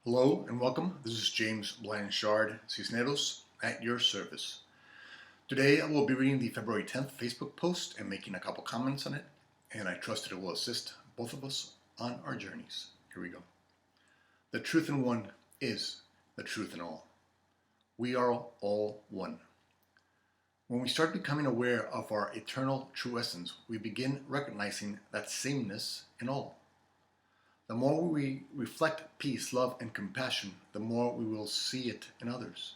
Hello and welcome. This is James Blanchard, Cisneros, at your service. Today I will be reading the February 10th Facebook post and making a couple comments on it, and I trust that it will assist both of us on our journeys. Here we go. The truth in one is the truth in all. We are all one. When we start becoming aware of our eternal true essence, we begin recognizing that sameness in all. The more we reflect peace, love, and compassion, the more we will see it in others.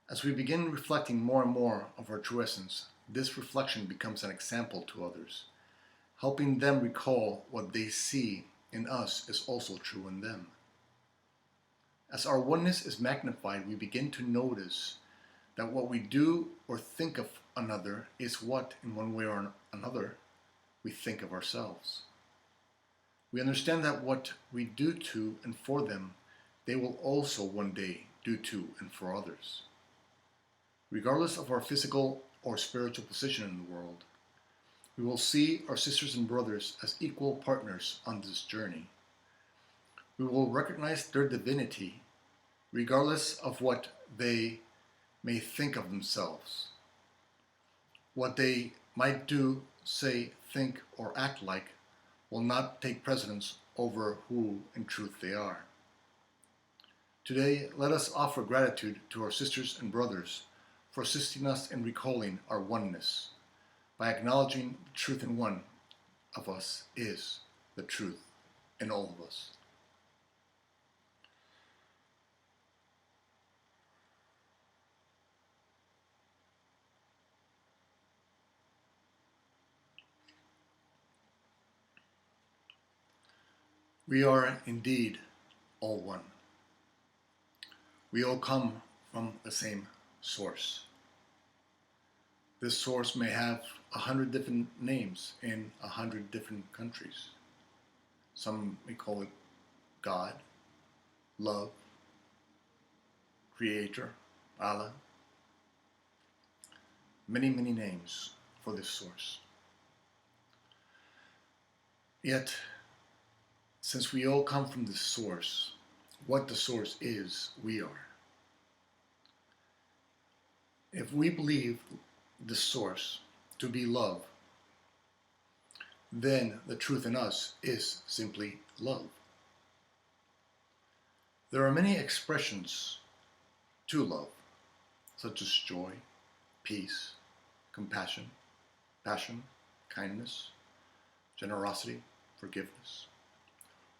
As we begin reflecting more and more of our true essence, this reflection becomes an example to others, helping them recall what they see in us is also true in them. As our oneness is magnified, we begin to notice that what we do or think of another is what, in one way or another, we think of ourselves. We understand that what we do to and for them, they will also one day do to and for others. Regardless of our physical or spiritual position in the world, we will see our sisters and brothers as equal partners on this journey. We will recognize their divinity regardless of what they may think of themselves. What they might do, say, think, or act like will not take precedence over who in truth they are. Today, let us offer gratitude to our sisters and brothers for assisting us in recalling our oneness by acknowledging the truth in one of us is the truth in all of us. We are indeed all one. We all come from the same source. This source may have 100 different names in 100 different countries. Some may call it God, love, Creator, Allah. Many, many names for this source. Yet, since we all come from the source, what the source is, we are. If we believe the source to be love, then the truth in us is simply love. There are many expressions to love, such as joy, peace, compassion, passion, kindness, generosity, forgiveness.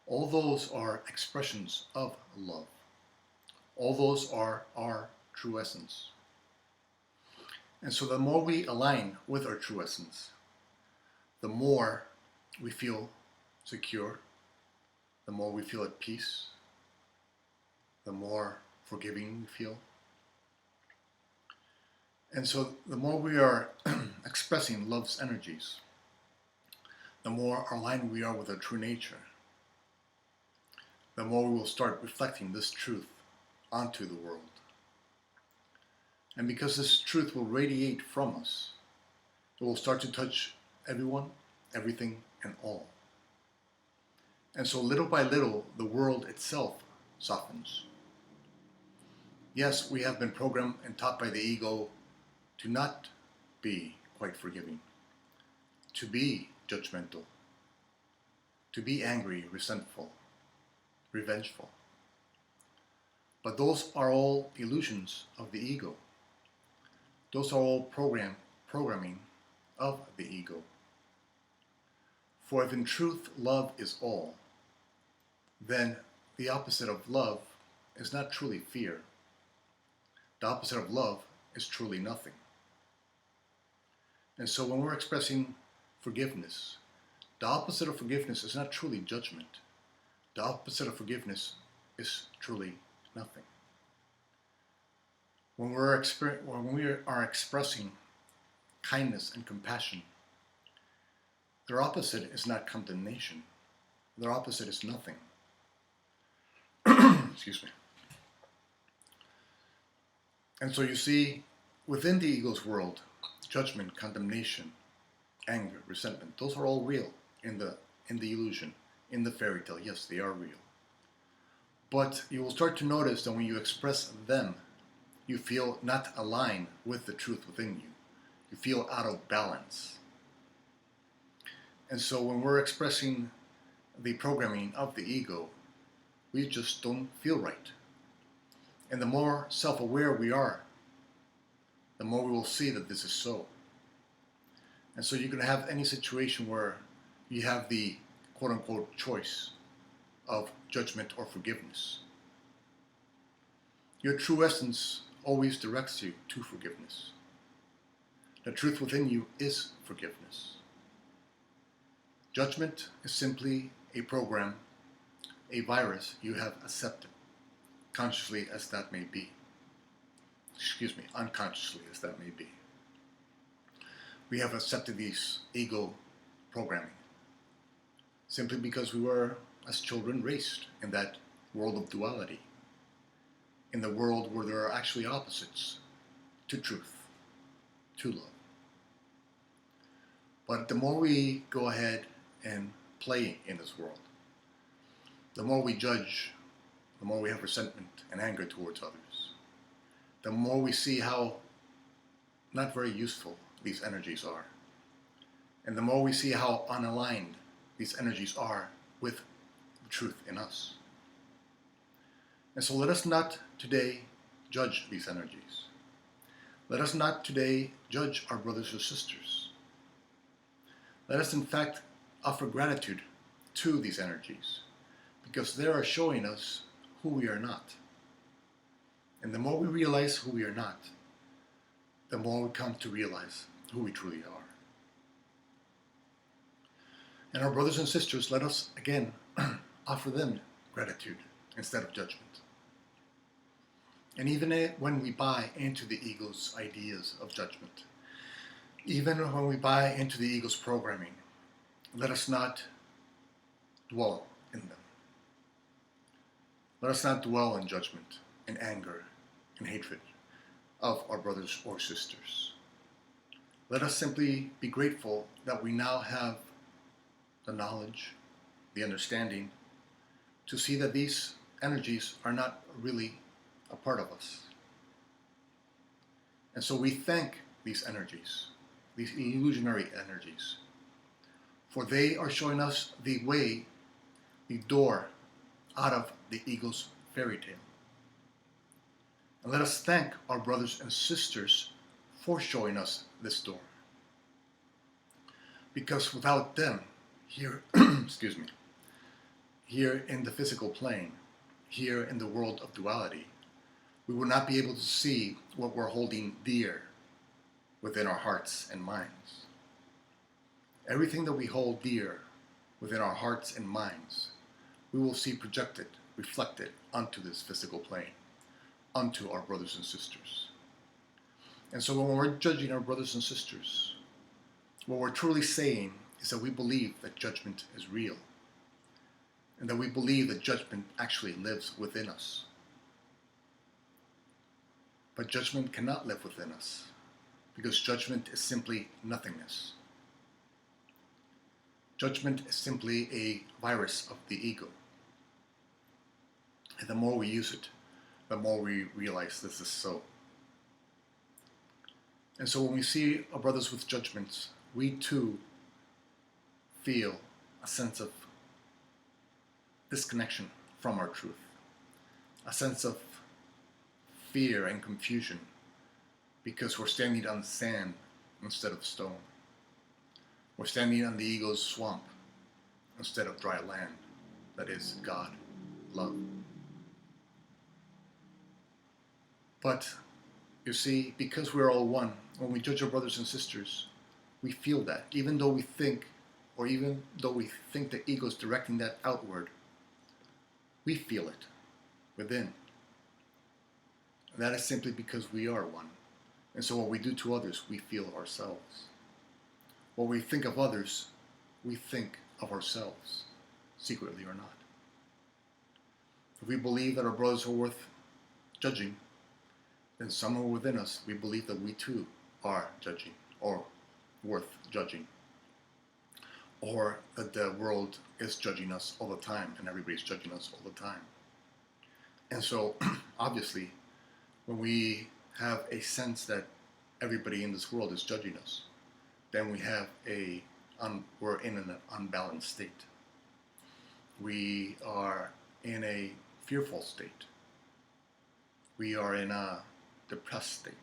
All those are expressions of love. All those are our true essence. And so the more we align with our true essence, the more we feel secure, the more we feel at peace, the more forgiving we feel. And so the more we are expressing love's energies, the more aligned we are with our true nature, the more we will start reflecting this truth onto the world. And because this truth will radiate from us, it will start to touch everyone, everything, and all. And so little by little, the world itself softens. Yes, we have been programmed and taught by the ego to not be quite forgiving, to be judgmental, to be angry, resentful, revengeful. But those are all illusions of the ego. Those are all programming of the ego. For if in truth love is all, then the opposite of love is not truly fear. The opposite of love is truly nothing. And so when we're expressing forgiveness, the opposite of forgiveness is not truly judgment. The opposite of forgiveness is truly nothing. When we are expressing kindness and compassion, their opposite is not condemnation. Their opposite is nothing. Excuse me. And so you see, within the ego's world, judgment, condemnation, anger, resentment, those are all real in the illusion, in the fairy tale. Yes, they are real. But you will start to notice that when you express them, you feel not aligned with the truth within you. You feel out of balance. And so when we're expressing the programming of the ego, we just don't feel right. And the more self-aware we are, the more we will see that this is so. And so you can have any situation where you have the quote-unquote choice of judgment or forgiveness. Your true essence always directs you to forgiveness. The truth within you is forgiveness. Judgment is simply a program, a virus you have accepted, consciously as that may be. Unconsciously as that may be. We have accepted these ego programming simply because we were, as children, raised in that world of duality, in the world where there are actually opposites to truth, to love. But the more we go ahead and play in this world, the more we judge, the more we have resentment and anger towards others, the more we see how not very useful these energies are, and the more we see how unaligned these energies are with the truth in us. And so let us not today judge these energies. Let us not today judge our brothers or sisters. Let us in fact offer gratitude to these energies, because they are showing us who we are not. And the more we realize who we are not, the more we come to realize who we truly are. And our brothers and sisters, let us again offer them gratitude instead of judgment. And even when we buy into the ego's ideas of judgment, even when we buy into the ego's programming, let us not dwell in them. Let us not dwell in judgment, in anger, in hatred of our brothers or sisters. Let us simply be grateful that we now have the knowledge, the understanding, to see that these energies are not really a part of us. And so we thank these energies, these illusionary energies, for they are showing us the way, the door out of the ego's fairy tale. And let us thank our brothers and sisters for showing us this door. Because without them, here, here in the physical plane, here in the world of duality, we will not be able to see what we're holding dear within our hearts and minds. Everything that we hold dear within our hearts and minds, we will see projected, reflected onto this physical plane, onto our brothers and sisters. And so when we're judging our brothers and sisters, what we're truly saying is that we believe that judgment is real, and that we believe that judgment actually lives within us. But judgment cannot live within us, because judgment is simply nothingness. Judgment is simply a virus of the ego. And the more we use it, the more we realize this is so. And so when we see our brothers with judgments, we too feel a sense of disconnection from our truth, a sense of fear and confusion, because we're standing on sand instead of stone. We're standing on the ego's swamp instead of dry land, that is God, love. But you see, because we're all one, when we judge our brothers and sisters, we feel that, even though we think the ego is directing that outward, we feel it within. And that is simply because we are one. And so what we do to others, we feel ourselves. What we think of others, we think of ourselves, secretly or not. If we believe that our brothers are worth judging, then somewhere within us, we believe that we too are judging, or worth judging. Or that the world is judging us all the time, and everybody's judging us all the time. And so, obviously, when we have a sense that everybody in this world is judging us, then we're in an unbalanced state. We are in a fearful state. We are in a depressed state.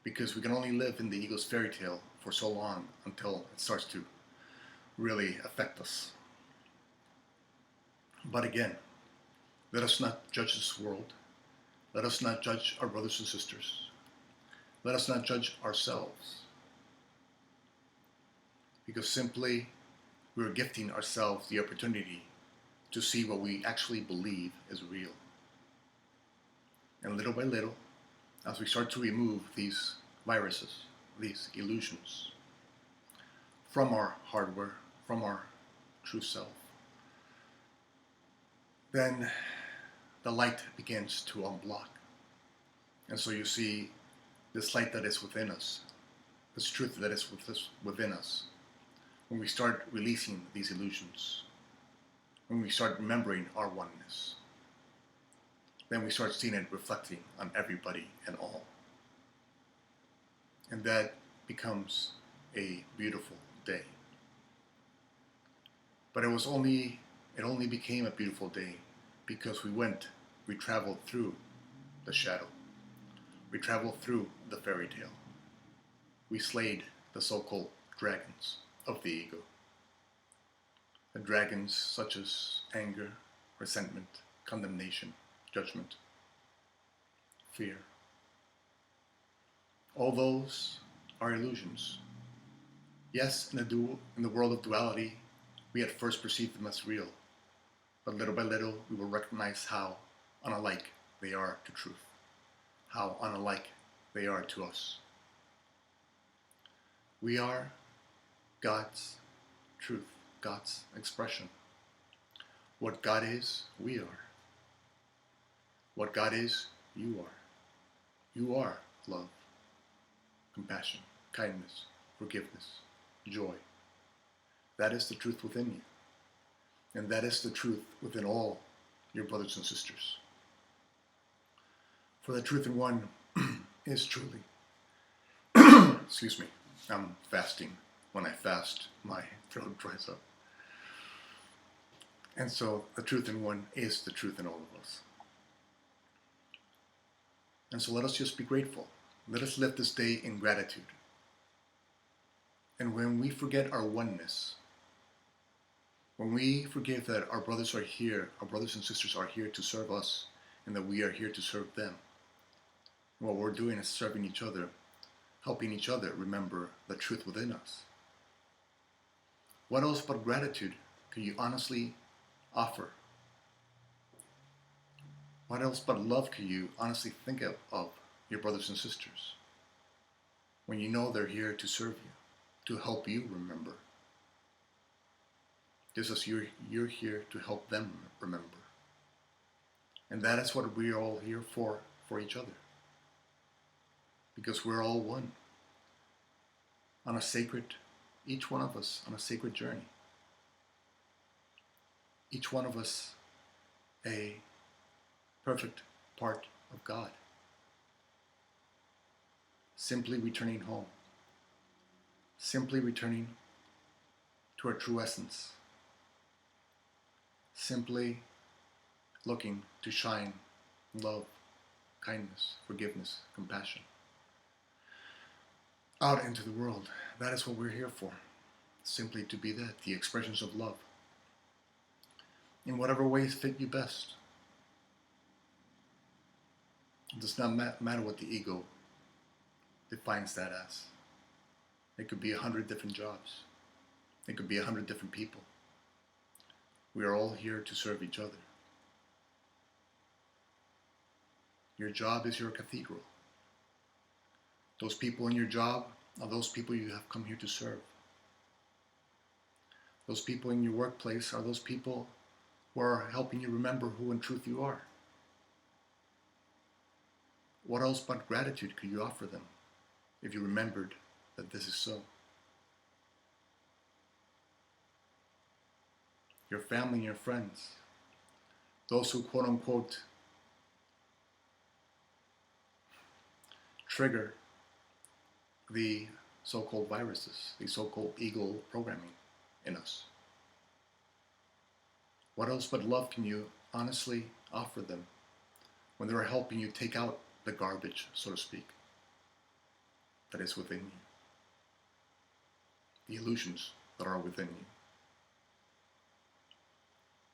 Because we can only live in the ego's fairy tale for so long until it starts to really affect us. But again, let us not judge this world. Let us not judge our brothers and sisters. Let us not judge ourselves. Because simply we're gifting ourselves the opportunity to see what we actually believe is real. And little by little, as we start to remove these viruses, these illusions from our hardware, from our true self, then the light begins to unblock. And so you see this light that is within us, this truth that is within us. When we start releasing these illusions, when we start remembering our oneness, then we start seeing it reflecting on everybody and all. And that becomes a beautiful day. But it only became a beautiful day because we traveled through the shadow. We traveled through the fairy tale. We slayed the so-called dragons of the ego. The dragons such as anger, resentment, condemnation, judgment, fear. All those are illusions. Yes, in the world of duality, we at first perceive them as real, but little by little we will recognize how unalike they are to truth, how unalike they are to us. We are God's truth, God's expression. What God is, we are. What God is, you are. You are love, compassion, kindness, forgiveness, joy. That is the truth within you. And that is the truth within all your brothers and sisters. For the truth in one is truly, excuse me, I'm fasting. When I fast, my throat dries up. And so the truth in one is the truth in all of us. And so let us just be grateful. Let us live this day in gratitude. And when we forget our oneness, when we forget that our brothers are here, our brothers and sisters are here to serve us, and that we are here to serve them, what we're doing is serving each other, helping each other remember the truth within us. What else but gratitude can you honestly offer? What else but love can you honestly think of your brothers and sisters when you know they're here to serve you, to help you remember? Just as you're here to help them remember. And that is what we're all here for each other. Because we're all one. Each one of us on a sacred journey. Each one of us a perfect part of God. Simply returning home. Simply returning to our true essence. Simply looking to shine love, kindness, forgiveness, compassion out into the world. That is what we're here for. Simply to be that, the expressions of love. In whatever ways fit you best. It does not matter what the ego defines that as. It could be 100 different jobs. It could be 100 different people. We are all here to serve each other. Your job is your cathedral. Those people in your job are those people you have come here to serve. Those people in your workplace are those people who are helping you remember who in truth you are. What else but gratitude could you offer them if you remembered that this is so? Your family and your friends, those who quote unquote trigger the so-called viruses, the so-called ego programming in us. What else but love can you honestly offer them when they're helping you take out the garbage, so to speak, that is within you? The illusions that are within you.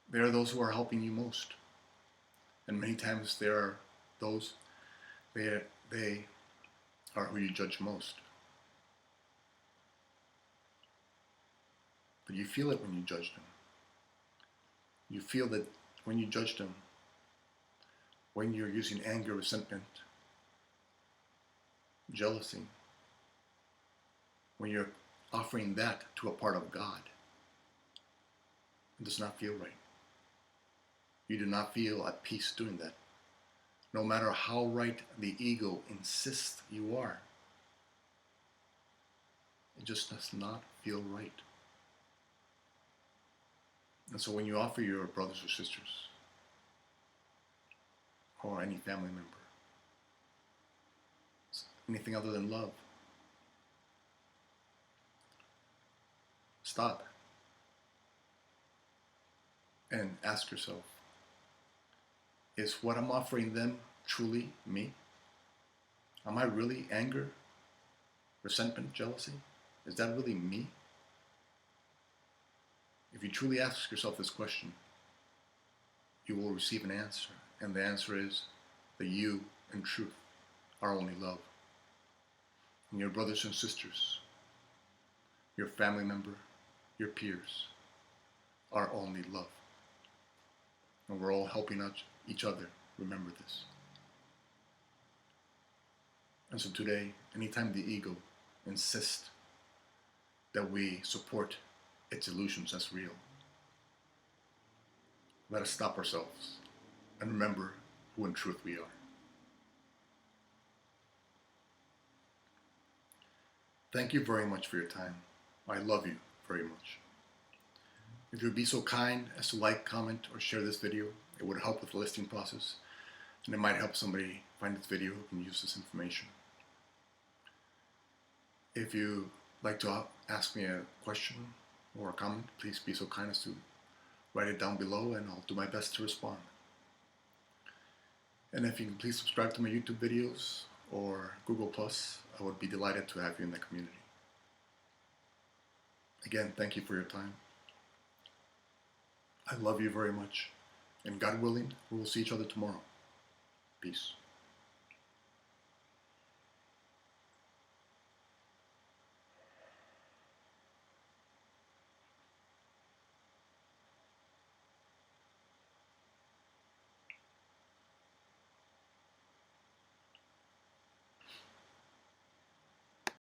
They are those who are helping you most. And many times they are those, they are who you judge most. But you feel it when you judge them. You feel that when you judge them, when you're using anger, resentment, jealousy, when you're offering that to a part of God, it does not feel right. You do not feel at peace doing that. No matter how right the ego insists you are, it just does not feel right. And so when you offer your brothers or sisters, or any family member, anything other than love, stop and ask yourself, is what I'm offering them truly me? Am I really anger, resentment, jealousy? Is that really me? If you truly ask yourself this question, you will receive an answer. And the answer is that you, in truth, are only love. And your brothers and sisters, your family member, your peers, are only love. And we're all helping each other remember this. And so today, anytime the ego insists that we support its illusions as real, let us stop ourselves and remember who in truth we are. Thank you very much for your time. I love you very much. If you would be so kind as to like, comment, or share this video, it would help with the listing process, and it might help somebody find this video who can use this information. If you like to ask me a question or a comment, please be so kind as to write it down below, and I'll do my best to respond. And if you can please subscribe to my YouTube videos or Google+, I would be delighted to have you in the community. Again, thank you for your time. I love you very much, and God willing, we will see each other tomorrow. Peace.